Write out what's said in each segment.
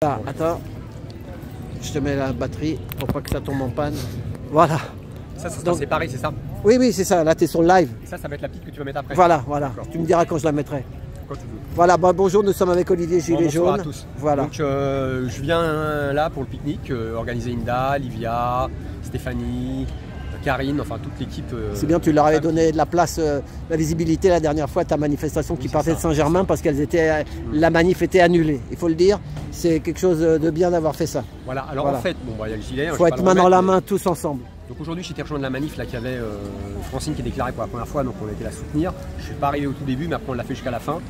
Ah, attends, je te mets la batterie pour pas que ça tombe en panne. Voilà. Ça sera séparé, c'est ça? Oui, oui, c'est ça. Là, tu es sur le live. Et ça va être la petite que tu vas mettre après. Voilà, voilà. Tu me diras quand je la mettrai. Quand tu veux. Voilà, bah, bonjour, nous sommes avec Olivier Gilet Jaune. Bonsoir à tous. Voilà. Donc, je viens là pour le pique-nique, organiser Inda, Livia, Stéphanie, Karine, enfin toute l'équipe. C'est bien, tu leur avais donné de la place, la visibilité la dernière fois à ta manifestation qui partait de Saint-Germain parce qu'elles étaient, la manif était annulée. Il faut le dire, c'est quelque chose de bien d'avoir fait ça. Voilà, alors en fait, bon, bah, il y a le gilet. Il faut être main dans la main tous ensemble. Donc aujourd'hui, j'étais rejoint de la manif là qu'il y avait Francine qui est déclarée pour la première fois, donc on a été la soutenir. Je ne suis pas arrivé au tout début, mais après on l'a fait jusqu'à la fin.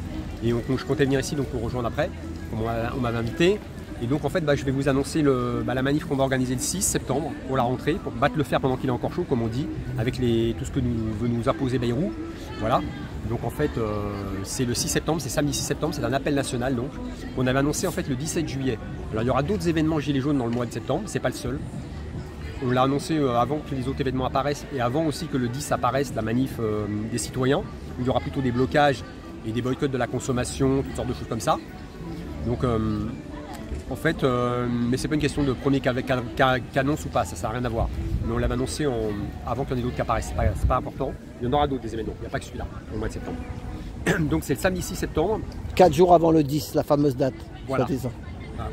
Et donc, je comptais venir ici donc pour rejoindre après, comme on m'avait invité. Et donc en fait, je vais vous annoncer la manif qu'on va organiser le 6 septembre pour la rentrée, pour battre le fer pendant qu'il est encore chaud, comme on dit, avec tout ce que veut nous imposer Bayrou. Voilà. Donc en fait, c'est le 6 septembre, c'est samedi 6 septembre, c'est un appel national donc. On avait annoncé en fait le 17 juillet. Alors il y aura d'autres événements Gilets jaunes dans le mois de septembre, c'est pas le seul. On l'a annoncé avant que les autres événements apparaissent et avant aussi que le 10 apparaisse, la manif des citoyens, où il y aura plutôt des blocages et des boycotts de la consommation, toutes sortes de choses comme ça. Donc en fait, mais c'est pas une question de premier qu'annonce ou pas, ça n'a rien à voir. Mais on l'avait annoncé avant qu'il y en ait d'autres qui apparaissent, c'est pas important. Il y en aura d'autres des événements, il n'y a pas que celui-là, au mois de septembre. Donc c'est le samedi 6 septembre. 4 jours avant le 10, la fameuse date. Voilà.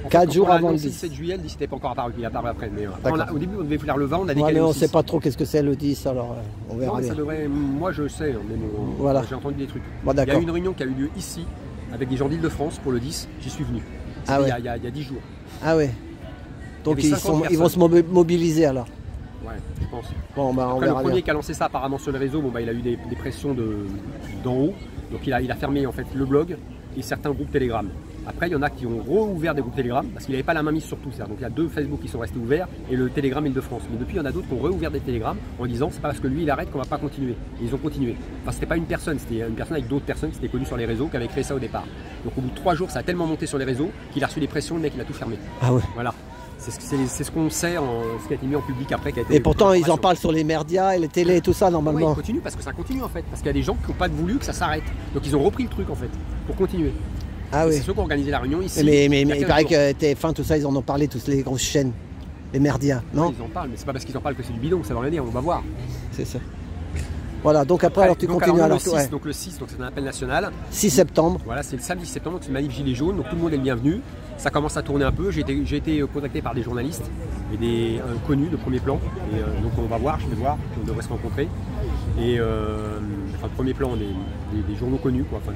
4 jours avant le 10. Le 17 juillet, le 10 n'était pas encore apparu, il est apparu après. Mais au début, on devait faire le 20, on a décalé. Ouais, mais on ne le sait pas trop qu'est-ce que c'est le 10, alors on verra. Non, ça devrait, moi je sais, mais bon, voilà. J'ai entendu des trucs. Bon, il y a eu une réunion qui a eu lieu ici, avec des gens d'Île-de-France pour le 10, j'y suis venu. Ah ouais. il y a 10 jours. Ah ouais. Donc ils vont se mobiliser alors. Ouais, je pense. Bon, bah, après, le premier qui a lancé ça apparemment sur le réseau, bon, il a eu des pressions d'en haut. Donc il a fermé en fait le blog et certains groupes Telegram. Après, il y en a qui ont rouvert des groupes Telegram parce qu'il n'avait pas la main mise sur tout ça. Donc il y a 2 Facebook qui sont restés ouverts et le Telegram Île-de-France. Mais depuis, il y en a d'autres qui ont rouvert des Telegram en disant c'est pas parce que lui il arrête qu'on va pas continuer. Et ils ont continué. Enfin, c'était pas une personne, c'était une personne avec d'autres personnes qui s'étaient connues sur les réseaux qui avaient créé ça au départ. Donc au bout de 3 jours, ça a tellement monté sur les réseaux qu'il a reçu des pressions, le mec il a tout fermé. Ah ouais. Voilà. C'est ce qu'on sait, ce qui a été mis en public après. Qui a été et pourtant, ils en parlent sur les médias et les télés et tout ça, normalement. Oui, ils continuent parce que ça continue en fait. Parce qu'il y a des gens qui n'ont pas voulu que ça s'arrête. Donc ils ont repris le truc en fait, pour continuer. Ah oui. C'est ceux qui ont organisé la réunion ici. Mais il paraît que TF1, tout ça, ils en ont parlé, toutes les grosses chaînes, les médias, non? Oui, ils en parlent, mais c'est pas parce qu'ils en parlent que c'est du bidon, ça veut rien dire, on va voir. C'est ça. Voilà, donc après, alors tu continues alors. Donc le 6, c'est un appel national. 6 septembre. Voilà, c'est le samedi 6 septembre, c'est une manif Gilets jaunes, donc tout le monde est le bienvenu. Ça commence à tourner un peu, j'ai été contacté par des journalistes et des connus de premier plan. Et donc on va voir, je vais voir, on devrait se rencontrer. Et enfin, de premier plan, des journaux connus, quoi. Enfin,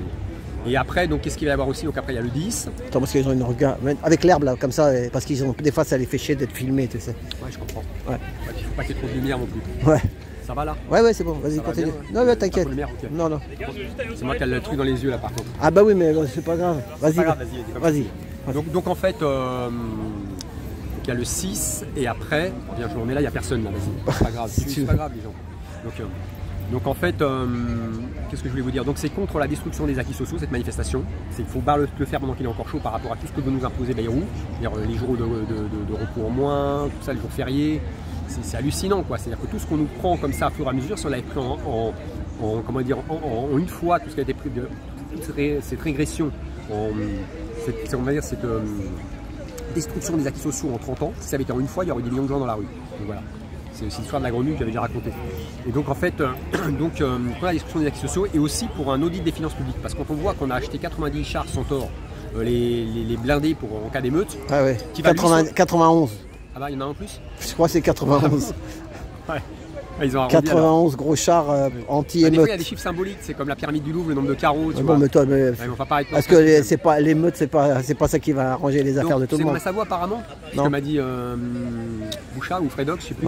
et après, donc qu'est-ce qu'il va y avoir aussi? Donc après, il y a le 10. Attends, parce qu'ils ont une regard. Avec l'herbe là, comme ça, parce qu'ils ont des fois ça les fait chier d'être filmés, tu sais. Ouais, je comprends. Ouais. Il faut pas qu'il y ait trop de lumière non plus. Ouais. Ça va là? Ouais, c'est bon, vas-y, continue. Non, mais t'inquiète. Okay. Non. C'est moi qui ai le truc dans les yeux là par contre. Ah bah oui, mais c'est pas grave. Vas-y. Donc en fait, il y a le 6 et après, bien je me remets là, il n'y a personne là, vas-y. C'est pas grave, c'est pas grave les gens. Donc en fait, qu'est-ce que je voulais vous dire? Donc c'est contre la destruction des acquis sociaux cette manifestation. Il faut le faire pendant qu'il est encore chaud par rapport à tout ce que veut nous imposer Bayrou. Les jours de repos en moins, tout ça, les jours fériés. C'est hallucinant quoi. C'est-à-dire que tout ce qu'on nous prend comme ça au fur et à mesure, si on l'avait pris en une fois, tout ce qui a été pris de cette régression, cette destruction des acquis sociaux en 30 ans, si ça avait été en une fois, il y aurait des millions de gens dans la rue. Donc voilà. C'est l'histoire de la grenouille que j'avais déjà racontée. Et donc en fait, pour la destruction des acquis sociaux et aussi pour un audit des finances publiques. Parce que quand on voit qu'on a acheté 90 chars Centaure, les blindés en cas d'émeute. Ah ouais, 91. Ah bah il y en a un en plus? Je crois que c'est 91. Ouais. Ils ont 91 gros chars anti-émeute. Il y a des chiffres symboliques, c'est comme la pyramide du Louvre, le nombre de carreaux. Tu vois. Mais toi, parce que c'est pas l'émeute, c'est pas ça qui va arranger les affaires de tout le monde. C'est Savoie apparemment, ce que m'a dit Bouchat ou Fredox, je sais plus,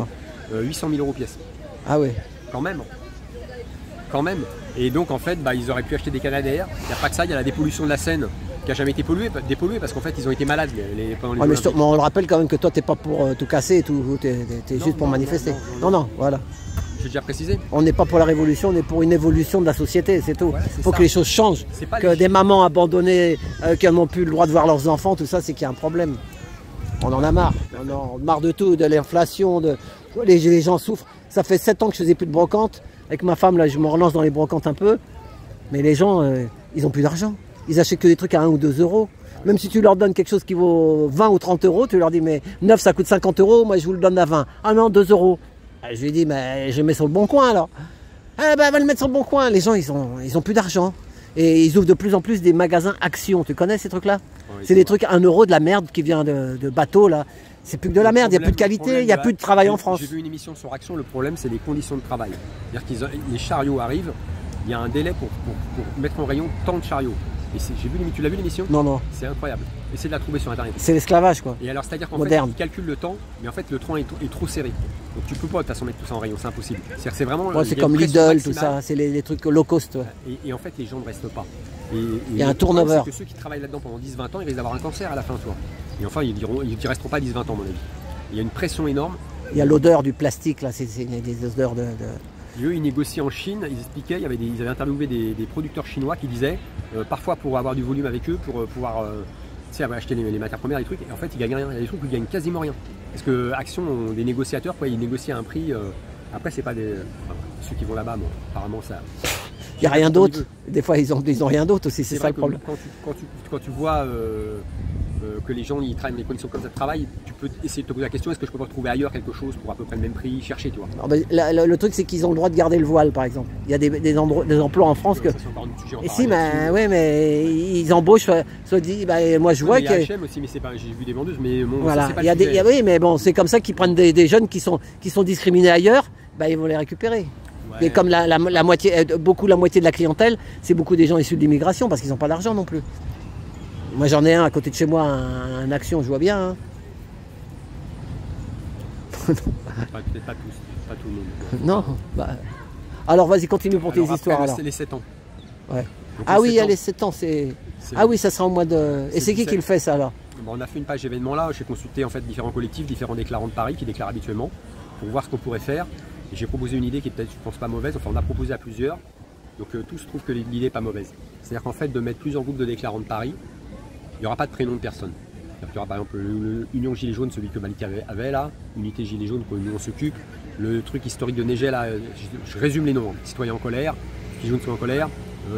800 000 € pièce. Ah ouais. Quand même. Et donc en fait, ils auraient pu acheter des Canadair. Il n'y a pas que ça, il y a la dépollution de la Seine qui n'a jamais été dépolluée parce qu'en fait ils ont été malades pendant les Jeux Olympiques. Mais on le rappelle quand même que toi t'es pas pour tout casser et tout, t'es juste pour manifester. Non, voilà. J'ai déjà précisé. On n'est pas pour la révolution, on est pour une évolution de la société, c'est tout. Il faut que les choses changent. Que des mamans abandonnées qui n'ont plus le droit de voir leurs enfants, tout ça, c'est qu'il y a un problème. On en a marre. On en a marre de tout, de l'inflation, les gens souffrent. Ça fait 7 ans que je faisais plus de brocante. Avec ma femme, là, je me relance dans les brocantes un peu. Mais les gens, ils n'ont plus d'argent. Ils achètent que des trucs à 1 ou 2 euros. Même si tu leur donnes quelque chose qui vaut 20 ou 30 euros, tu leur dis mais 9 ça coûte 50 euros, moi je vous le donne à 20. Ah non, 2 euros. Je lui dis mais je le mets sur le bon coin alors. Ah ben va le mettre sur le bon coin. Les gens ils ont plus d'argent. Et ils ouvrent de plus en plus des magasins Action. Tu connais ces trucs-là? Oui, c'est des trucs 1 euro de la merde qui vient de bateau là. C'est plus que de la merde, il n'y a plus de qualité, il n'y a plus de travail en France. J'ai vu une émission sur Action, le problème c'est les conditions de travail. C'est-à-dire que les chariots arrivent, il y a un délai pour mettre en rayon tant de chariots. Et tu l'as vu l'émission? Non, non. C'est incroyable. Essayez de la trouver sur internet. C'est l'esclavage quoi. Et alors c'est-à-dire qu'en fait, ils calculent le temps, mais en fait le train est trop serré. Donc tu peux pas de toute façon mettre tout ça en rayon, c'est impossible. C'est vraiment. Ouais, c'est comme Lidl, tout ça, c'est les trucs low cost. Ouais. Et en fait les gens ne restent pas. Il y a un turnover. Que ceux qui travaillent là-dedans pendant 10-20 ans, ils risquent d'avoir un cancer à la fin, toi. Et enfin, ils ne resteront pas 10-20 ans, à mon avis. Il y a une pression énorme. Il y a l'odeur du plastique, là, c'est des odeurs de... Et eux, ils négociaient en Chine, ils expliquaient, ils avaient interviewé des producteurs chinois qui disaient, parfois pour avoir du volume avec eux, pour pouvoir acheter les matières premières, les trucs, et en fait, ils gagnent rien. Il y a des trucs où ils gagnent quasiment rien. Parce que Action ont des négociateurs, quoi, ils négocient à un prix. Après, c'est pas ceux qui vont là-bas, bon, apparemment, ça. Il n'y a rien d'autre. Des fois, ils ont rien d'autre aussi, c'est ça le problème. Quand tu vois que les gens ils travaillent dans des conditions comme ça de travail, tu peux essayer de te poser la question, est-ce que je peux pas trouver ailleurs quelque chose pour à peu près le même prix, chercher, tu vois. Alors, le truc, c'est qu'ils ont le droit de garder le voile, par exemple. Il y a des emplois en France que... Et si, ouais, mais ils embauchent, soit dit, moi je vois que... H&M aussi, mais c'est pas, j'ai vu des vendeuses, mais bon, voilà. Ça, c'est pas oui, mais bon, c'est comme ça qu'ils prennent des jeunes qui sont discriminés ailleurs, ils vont les récupérer. Ouais. Et comme la moitié de la clientèle, c'est beaucoup des gens issus de l'immigration parce qu'ils n'ont pas d'argent non plus. Moi j'en ai un à côté de chez moi, un Action, je vois bien. Hein. Peut-être pas tous, pas tout le monde. Non. Alors vas-y, continue pour tes histoires. C'est les 7 ans. Ouais. Ah oui, il y a les 7 ans, Ah oui, ça sera au mois de... Et c'est qui le fait ça alors? Bon, on a fait une page événement là, j'ai consulté en fait différents collectifs, différents déclarants de Paris qui déclarent habituellement pour voir ce qu'on pourrait faire. Et j'ai proposé une idée qui est peut-être, je pense, pas mauvaise, enfin on a proposé à plusieurs. Donc tous trouvent que l'idée n'est pas mauvaise. C'est-à-dire qu'en fait de mettre plusieurs groupes de déclarants de Paris, il n'y aura pas de prénom de personne. Il y aura par exemple l'Union Gilets jaunes, celui que Malik avait là, Unité Gilets jaunes, que nous on s'occupe. Le truc historique de Négel, là, je résume les noms, citoyens en colère, Gilets jaunes sont en colère,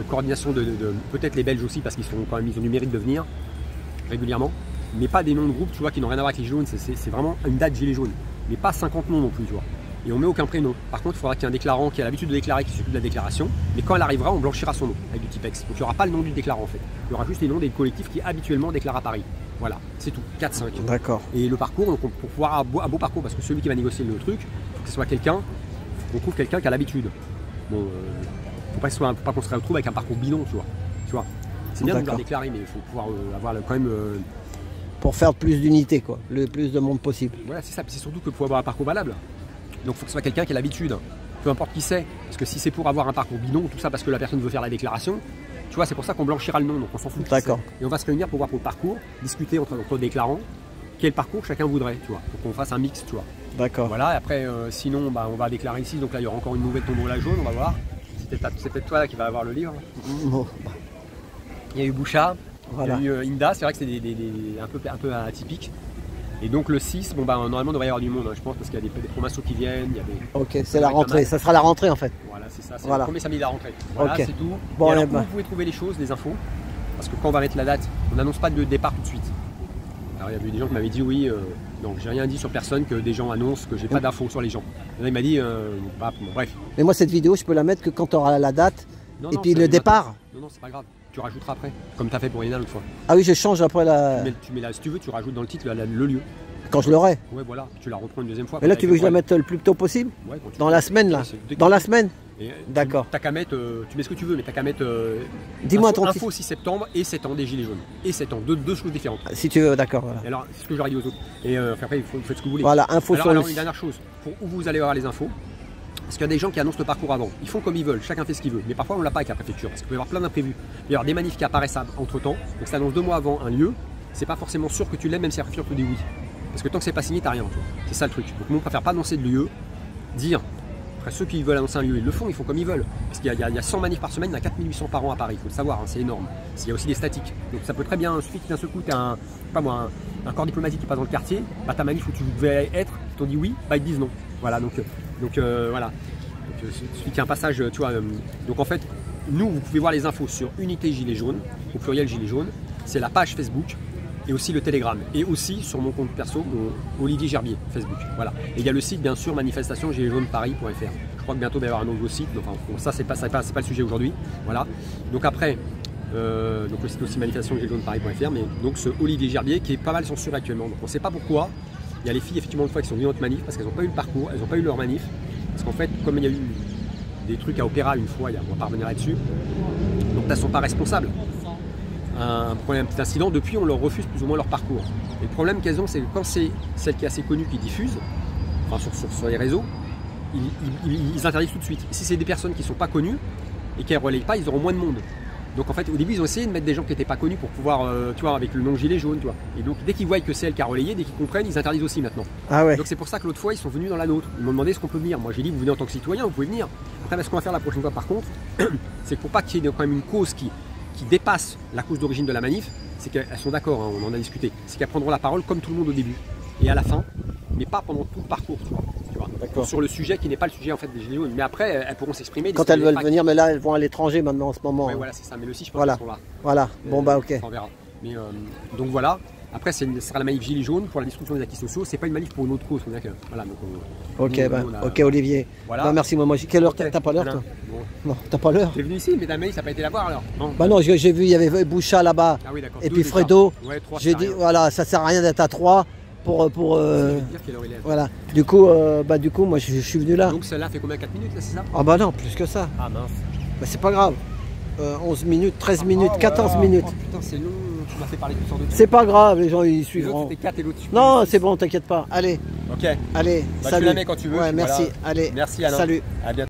coordination de peut-être les Belges aussi parce qu'ils ils ont du mérite de venir régulièrement, mais pas des noms de groupes, tu vois, qui n'ont rien à voir avec les Gilets jaunes, c'est vraiment une date Gilets jaunes, mais pas 50 noms non plus, tu vois. Et on met aucun prénom. Par contre, il faudra qu'il y ait un déclarant qui a l'habitude de déclarer, qui s'occupe de la déclaration. Mais quand elle arrivera, on blanchira son nom avec du Tipex. Donc il n'y aura pas le nom du déclarant en fait. Il y aura juste les noms des collectifs qui habituellement déclarent à Paris. Voilà, c'est tout. 4-5. D'accord. Et le parcours, donc pour pouvoir avoir un beau parcours, parce que celui qui va négocier le truc, il faut que ce soit quelqu'un, qu'on trouve quelqu'un qui a l'habitude. Bon, faut pas qu'on se retrouve avec un parcours bidon, tu vois. C'est bien de vouloir déclarer, mais il faut pouvoir avoir quand même. Pour faire plus d'unité, quoi. Le plus de monde possible. Voilà, c'est ça. C'est surtout que pour avoir un parcours valable. Donc il faut que ce soit quelqu'un qui a l'habitude, peu importe qui c'est. Parce que si c'est pour avoir un parcours bidon, tout ça parce que la personne veut faire la déclaration, tu vois, c'est pour ça qu'on blanchira le nom, donc on s'en fout. D'accord. Et on va se réunir pour voir pour le parcours, discuter entre déclarants, quel parcours chacun voudrait, tu vois, pour qu'on fasse un mix, tu vois. D'accord. Voilà, et après, sinon, on va déclarer ici, donc là il y aura encore une nouvelle tombola jaune, on va voir. C'est peut-être toi là qui va avoir le livre. Bon. Il y a eu Boucha, voilà. Il y a eu Inda, c'est vrai que c'est un peu atypique. Et donc le 6, normalement il devrait y avoir du monde, hein, je pense, parce qu'il y a des promotions qui viennent. Il y a des... Ok, c'est la rentrée, ça sera la rentrée en fait. Voilà, c'est ça, c'est le premier samedi de la rentrée. Voilà, okay. C'est tout. Bon, et alors, vous pouvez trouver les choses, les infos, parce que quand on va mettre la date, on n'annonce pas de départ tout de suite. Alors il y a eu des gens qui m'avaient dit oui, donc j'ai rien dit sur personne, que des gens annoncent que j'ai pas d'infos sur les gens. Et là il m'a dit, bref. Mais moi cette vidéo, je peux la mettre que quand tu auras la date, et puis le départ. Non, c'est pas grave. Tu rajouteras après, comme tu as fait pour Yéna l'autre fois. Ah oui, je change après la... Tu mets là, si tu veux, tu rajoutes dans le titre le lieu. Quand je l'aurai. Ouais, voilà, tu la reprends une deuxième fois. Mais là, tu veux que je la mette le plus tôt possible? Ouais, dans la semaine, là. Dans la semaine. D'accord. T'as qu'à mettre, tu mets ce que tu veux, mais t'as qu'à mettre dis-moi ton info 6 septembre et 7 ans des Gilets jaunes. Et 7 ans, deux choses différentes. Si tu veux, d'accord. Voilà. Et alors, c'est ce que j'aurais dit aux autres. Et après, vous faites ce que vous voulez. Voilà, info sur alors, une dernière chose, pour où vous allez avoir les infos. Parce qu'il y a des gens qui annoncent le parcours avant. Ils font comme ils veulent, chacun fait ce qu'il veut. Mais parfois, on ne l'a pas avec la préfecture, parce qu'il peut y avoir plein d'imprévus. Il peut y avoir des manifs qui apparaissent entre temps. Donc, ça annonce 2 mois avant un lieu. C'est pas forcément sûr que tu l'aimes, même si la préfecture te dit oui. Parce que tant que c'est pas signé, t'as rien. C'est ça le truc. Donc, nous, on préfère pas annoncer de lieu, dire. Après, ceux qui veulent annoncer un lieu, ils le font, ils font comme ils veulent. Parce qu'il y a 100 manifs par semaine, il y en a 4800 par an à Paris. Il faut le savoir, hein, c'est énorme. Il y a aussi des statiques. Donc, ça peut très bien, il suffit que d'un seul coup, tu as un corps diplomatique qui passe dans le quartier. Ta manif où tu devais être, ils t'ont dit oui, ils te disent non. Voilà, donc voilà. Il suffit qu'il y ait un passage, tu vois. Donc en fait, nous, vous pouvez voir les infos sur Unité Gilets jaunes, au pluriel Gilets jaunes. c'est la page Facebook et aussi le Telegram. Et aussi sur mon compte perso, mon Olivier Gerbier, Facebook. Voilà. Et il y a le site, bien sûr, manifestationsgiletsjaunesparis.fr. Je crois que bientôt il va y avoir un nouveau site. Enfin, bon, ça, c'est pas le sujet aujourd'hui. Voilà. Donc après, donc le site aussi manifestationsgiletsjaunesparis.fr. Mais donc ce Olivier Gerbier qui est pas mal censuré actuellement. Donc on ne sait pas pourquoi. Il y a les filles, effectivement, une fois qui sont venues dans notre manif parce qu'elles n'ont pas eu le parcours, elles n'ont pas eu leur manif. Parce qu'en fait, comme il y a eu des trucs à Opéra une fois, on va pas revenir là-dessus. Donc elles ne sont pas responsables. Un petit incident, depuis on leur refuse plus ou moins leur parcours. Et le problème qu'elles ont, c'est que quand c'est celle qui est assez connue qui diffuse, enfin sur les réseaux, ils interdisent tout de suite. Si c'est des personnes qui ne sont pas connues et qui ne relayent pas, ils auront moins de monde. Donc en fait au début ils ont essayé de mettre des gens qui n'étaient pas connus pour pouvoir, tu vois, avec le nom gilet jaune, tu vois. Et donc dès qu'ils voient que c'est elle qui a relayé, dès qu'ils comprennent, ils interdisent aussi maintenant. Ah ouais. Donc c'est pour ça que l'autre fois ils sont venus dans la nôtre. Ils m'ont demandé ce qu'on peut venir. Moi j'ai dit vous venez en tant que citoyen, vous pouvez venir. Après ce qu'on va faire la prochaine fois par contre, c'est que pour pas qu'il y ait quand même une cause qui dépasse la cause d'origine de la manif, c'est qu'elles sont d'accord, hein, on en a discuté, c'est qu'elles prendront la parole comme tout le monde au début et à la fin, mais pas pendant tout le parcours, tu vois, sur le sujet qui n'est pas le sujet en fait des gilets jaunes. Mais après, elles pourront s'exprimer. Quand elles veulent venir, mais là elles vont à l'étranger maintenant en ce moment. Ouais, voilà, c'est ça, mais le 6 je pense voilà. qu'elles sont là. Voilà, bon bah ok. On verra. Mais, donc voilà. Après, ce sera la manif Gilets jaunes pour la destruction des acquis sociaux. C'est pas une manif pour une autre cause. Voilà, donc ok Olivier. Voilà. Non, merci moi. Quelle heure? T'as pas l'heure toi? Non, t'as pas l'heure. T'es venu ici, mais ta manif, t'as pas été la voir alors? Non. Bah non, j'ai vu, il y avait Boucha là-bas. Ah oui, et puis Fredo. Ouais, 3, j'ai dit, voilà, ça sert à rien d'être à 3 pour. Dire quelle heure il est. Voilà. Du coup, moi je suis venu là. Donc celle-là fait combien? 4 minutes là, c'est ça? Ah bah non, plus que ça. Ah mince. Bah c'est pas grave. 11 minutes, 13 minutes, 14 minutes. Oh putain, c'est long, tu m'as fait parler toutes sortes de trucs. C'est pas grave, les gens ils suivront. C'était 4 et l'autre. Non, c'est bon, t'inquiète pas. Allez. Ok. Allez, bah, salut. tu la mets quand tu veux. Ouais, merci. Voilà. Allez. Merci Alain. Salut. À bientôt.